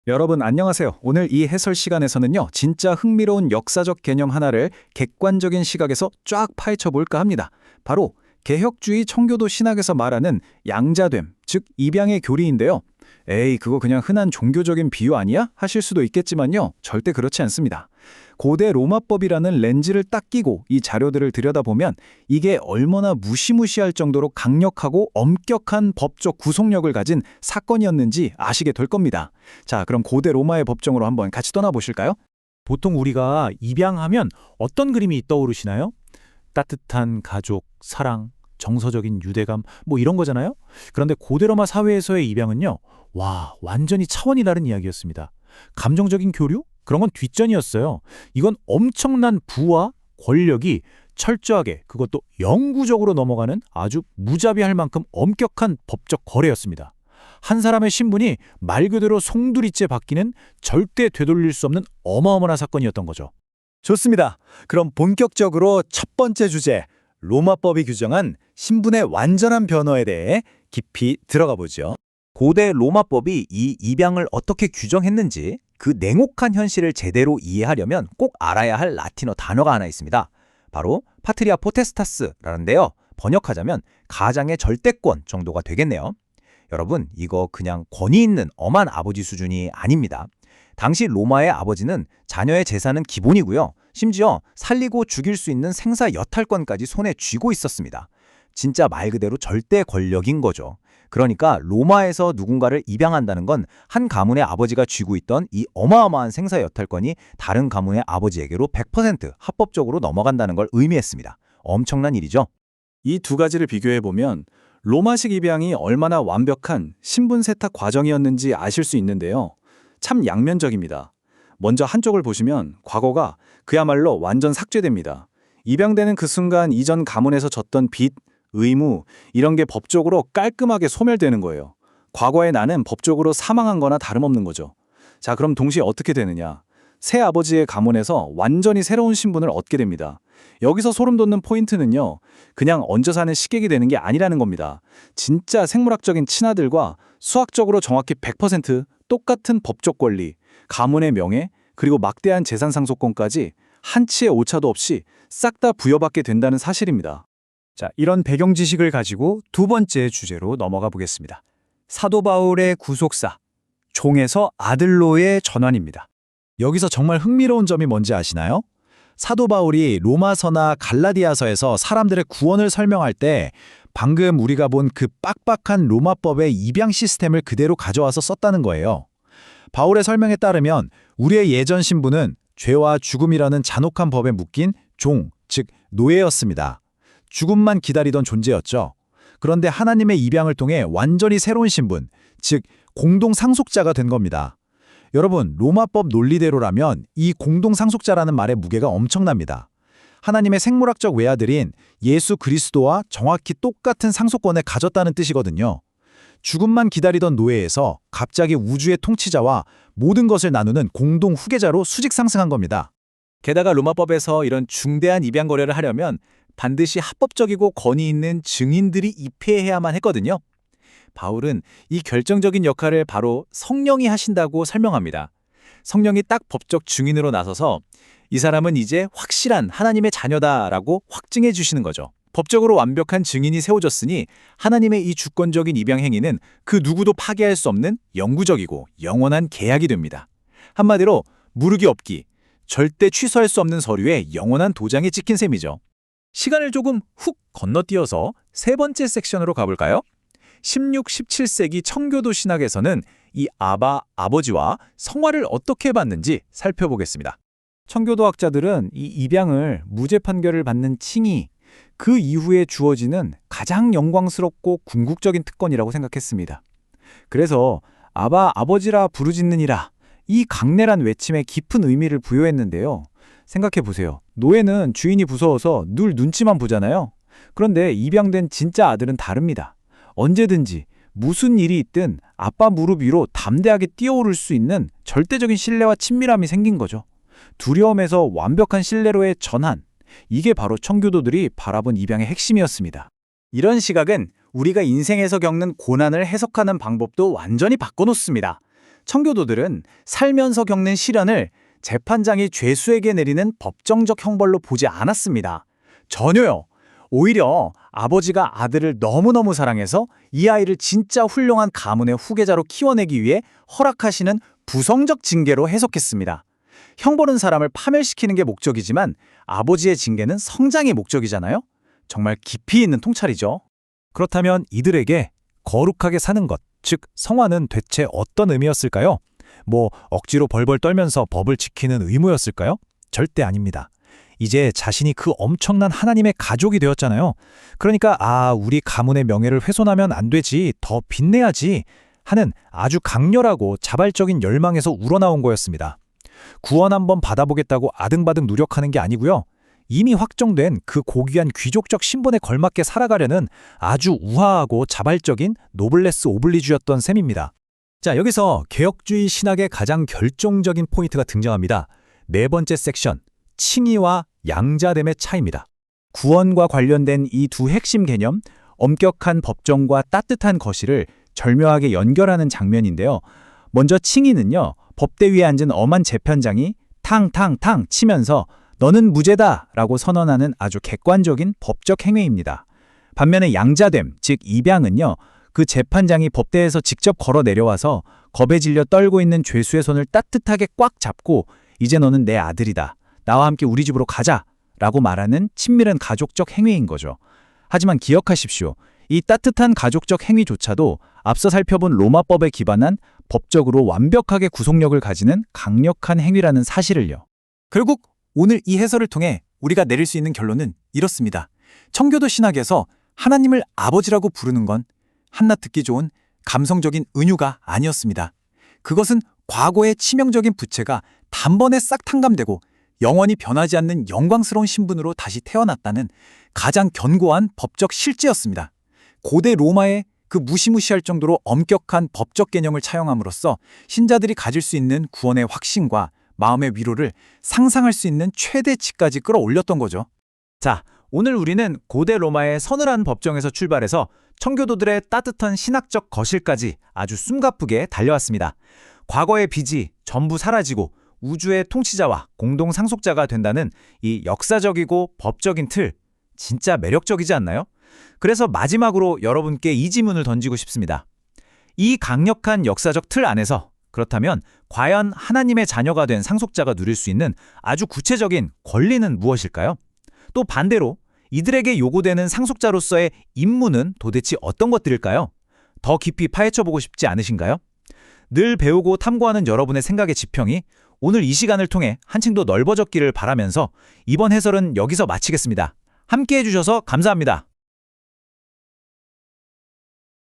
여러분 안녕하세요. 오늘 이 해설 시간에서는요. 진짜 흥미로운 역사적 개념 하나를 객관적인 시각에서 쫙 파헤쳐 볼까 합니다. 바로 개혁주의 청교도 신학에서 말하는 양자됨, 즉 입양의 교리인데요. 에이, 그거 그냥 흔한 종교적인 비유 아니야? 하실 수도 있겠지만요. 절대 그렇지 않습니다. 고대 로마법이라는 렌즈를 딱 끼고 이 자료들을 들여다보면 이게 얼마나 무시무시할 정도로 강력하고 엄격한 법적 구속력을 가진 사건이었는지 아시게 될 겁니다. 자, 그럼 고대 로마의 법정으로 한번 같이 떠나보실까요? 보통 우리가 입양하면 어떤 그림이 떠오르시나요? 따뜻한 가족, 사랑, 정서적인 유대감 뭐 이런 거잖아요? 그런데 고대 로마 사회에서의 입양은요. 와, 완전히 차원이 다른 이야기였습니다. 감정적인 교류? 그런 건 뒷전이었어요. 이건 엄청난 부와 권력이 철저하게 그것도 영구적으로 넘어가는 아주 무자비할 만큼 엄격한 법적 거래였습니다. 한 사람의 신분이 말 그대로 송두리째 바뀌는 절대 되돌릴 수 없는 어마어마한 사건이었던 거죠. 좋습니다. 그럼 본격적으로 첫 번째 주제, 로마법이 규정한 신분의 완전한 변화에 대해 깊이 들어가 보죠. 고대 로마법이 이 입양을 어떻게 규정했는지 그 냉혹한 현실을 제대로 이해하려면 꼭 알아야 할 라틴어 단어가 하나 있습니다. 바로 파트리아 포테스타스라는데요. 번역하자면 가장의 절대권 정도가 되겠네요. 여러분, 이거 그냥 권위 있는 엄한 아버지 수준이 아닙니다. 당시 로마의 아버지는 자녀의 재산은 기본이고요. 심지어 살리고 죽일 수 있는 생사 여탈권까지 손에 쥐고 있었습니다. 진짜 말 그대로 절대 권력인 거죠. 그러니까 로마에서 누군가를 입양한다는 건 한 가문의 아버지가 쥐고 있던 이 어마어마한 생사 여탈권이 다른 가문의 아버지에게로 100% 합법적으로 넘어간다는 걸 의미했습니다. 엄청난 일이죠. 이 두 가지를 비교해보면 로마식 입양이 얼마나 완벽한 신분 세탁 과정이었는지 아실 수 있는데요. 참 양면적입니다. 먼저 한쪽을 보시면 과거가 그야말로 완전 삭제됩니다. 입양되는 그 순간 이전 가문에서 졌던 빚, 의무, 이런 게 법적으로 깔끔하게 소멸되는 거예요. 과거의 나는 법적으로 사망한 거나 다름없는 거죠. 자, 그럼 동시에 어떻게 되느냐? 새 아버지의 가문에서 완전히 새로운 신분을 얻게 됩니다. 여기서 소름 돋는 포인트는요. 그냥 얹어 사는 식객이 되는 게 아니라는 겁니다. 진짜 생물학적인 친아들과 수학적으로 정확히 100% 똑같은 법적 권리, 가문의 명예, 그리고 막대한 재산 상속권까지 한치의 오차도 없이 싹 다 부여받게 된다는 사실입니다. 자, 이런 배경 지식을 가지고 두 번째 주제로 넘어가 보겠습니다. 사도 바울의 구속사, 종에서 아들로의 전환입니다. 여기서 정말 흥미로운 점이 뭔지 아시나요? 사도 바울이 로마서나 갈라디아서에서 사람들의 구원을 설명할 때 방금 우리가 본 그 빡빡한 로마법의 입양 시스템을 그대로 가져와서 썼다는 거예요. 바울의 설명에 따르면 우리의 예전 신분은 죄와 죽음이라는 잔혹한 법에 묶인 종, 즉 노예였습니다. 죽음만 기다리던 존재였죠. 그런데 하나님의 입양을 통해 완전히 새로운 신분, 즉 공동 상속자가 된 겁니다. 여러분, 로마법 논리대로라면 이 공동 상속자라는 말의 무게가 엄청납니다. 하나님의 생물학적 외아들인 예수 그리스도와 정확히 똑같은 상속권을 가졌다는 뜻이거든요. 죽음만 기다리던 노예에서 갑자기 우주의 통치자와 모든 것을 나누는 공동 후계자로 수직 상승한 겁니다. 게다가 로마법에서 이런 중대한 입양 거래를 하려면 반드시 합법적이고 권위 있는 증인들이 입회해야만 했거든요. 바울은 이 결정적인 역할을 바로 성령이 하신다고 설명합니다. 성령이 딱 법적 증인으로 나서서 이 사람은 이제 확실한 하나님의 자녀다라고 확증해 주시는 거죠. 법적으로 완벽한 증인이 세워졌으니 하나님의 이 주권적인 입양 행위는 그 누구도 파기할 수 없는 영구적이고 영원한 계약이 됩니다. 한마디로 무르기 없기, 절대 취소할 수 없는 서류에 영원한 도장이 찍힌 셈이죠. 시간을 조금 훅 건너뛰어서 세 번째 섹션으로 가볼까요? 16, 17세기 청교도 신학에서는 이 아버지와 성화를 어떻게 받는지 살펴보겠습니다. 청교도 학자들은 이 입양을 무죄 판결을 받는 칭의, 그 이후에 주어지는 가장 영광스럽고 궁극적인 특권이라고 생각했습니다. 그래서 아버지라 부르짖느니라, 이 강렬한 외침에 깊은 의미를 부여했는데요. 생각해보세요. 노예는 주인이 무서워서 늘 눈치만 보잖아요. 그런데 입양된 진짜 아들은 다릅니다. 언제든지 무슨 일이 있든 아빠 무릎 위로 담대하게 뛰어오를 수 있는 절대적인 신뢰와 친밀함이 생긴 거죠. 두려움에서 완벽한 신뢰로의 전환. 이게 바로 청교도들이 바라본 입양의 핵심이었습니다. 이런 시각은 우리가 인생에서 겪는 고난을 해석하는 방법도 완전히 바꿔놓습니다. 청교도들은 살면서 겪는 시련을 재판장이 죄수에게 내리는 법정적 형벌로 보지 않았습니다. 전혀요. 오히려 아버지가 아들을 너무너무 사랑해서 이 아이를 진짜 훌륭한 가문의 후계자로 키워내기 위해 허락하시는 부성적 징계로 해석했습니다. 형벌은 사람을 파멸시키는 게 목적이지만 아버지의 징계는 성장의 목적이잖아요? 정말 깊이 있는 통찰이죠. 그렇다면 이들에게 거룩하게 사는 것, 즉 성화는 대체 어떤 의미였을까요? 뭐 억지로 벌벌 떨면서 법을 지키는 의무였을까요? 절대 아닙니다. 이제 자신이 그 엄청난 하나님의 가족이 되었잖아요. 그러니까 우리 가문의 명예를 훼손하면 안 되지, 더 빛내야지 하는 아주 강렬하고 자발적인 열망에서 우러나온 거였습니다. 구원 한번 받아보겠다고 아등바등 노력하는 게 아니고요. 이미 확정된 그 고귀한 귀족적 신분에 걸맞게 살아가려는 아주 우아하고 자발적인 노블레스 오블리주였던 셈입니다. 자, 여기서 개혁주의 신학의 가장 결정적인 포인트가 등장합니다. 네 번째 섹션, 칭의와 양자됨의 차이입니다. 구원과 관련된 이 두 핵심 개념, 엄격한 법정과 따뜻한 거실을 절묘하게 연결하는 장면인데요. 먼저 칭의는요, 법대 위에 앉은 엄한 재판장이 탕탕탕 치면서 너는 무죄다 라고 선언하는 아주 객관적인 법적 행위입니다. 반면에 양자됨, 즉 입양은요, 그 재판장이 법대에서 직접 걸어 내려와서 겁에 질려 떨고 있는 죄수의 손을 따뜻하게 꽉 잡고 이제 너는 내 아들이다. 나와 함께 우리 집으로 가자 라고 말하는 친밀한 가족적 행위인 거죠. 하지만 기억하십시오. 이 따뜻한 가족적 행위조차도 앞서 살펴본 로마법에 기반한 법적으로 완벽하게 구속력을 가지는 강력한 행위라는 사실을요. 결국 오늘 이 해설을 통해 우리가 내릴 수 있는 결론은 이렇습니다. 청교도 신학에서 하나님을 아버지라고 부르는 건 한낱 듣기 좋은 감성적인 은유가 아니었습니다. 그것은 과거의 치명적인 부채가 단번에 싹 탕감되고 영원히 변하지 않는 영광스러운 신분으로 다시 태어났다는 가장 견고한 법적 실제였습니다. 고대 로마의 그 무시무시할 정도로 엄격한 법적 개념을 차용함으로써 신자들이 가질 수 있는 구원의 확신과 마음의 위로를 상상할 수 있는 최대치까지 끌어올렸던 거죠. 자, 오늘 우리는 고대 로마의 서늘한 법정에서 출발해서 청교도들의 따뜻한 신학적 거실까지 아주 숨가쁘게 달려왔습니다. 과거의 빚이 전부 사라지고 우주의 통치자와 공동 상속자가 된다는 이 역사적이고 법적인 틀, 진짜 매력적이지 않나요? 그래서 마지막으로 여러분께 이 질문을 던지고 싶습니다. 이 강력한 역사적 틀 안에서 그렇다면 과연 하나님의 자녀가 된 상속자가 누릴 수 있는 아주 구체적인 권리는 무엇일까요? 또 반대로 이들에게 요구되는 상속자로서의 임무는 도대체 어떤 것들일까요? 더 깊이 파헤쳐보고 싶지 않으신가요? 늘 배우고 탐구하는 여러분의 생각의 지평이 오늘 이 시간을 통해 한층 더 넓어졌기를 바라면서 이번 해설은 여기서 마치겠습니다. 함께 해주셔서 감사합니다.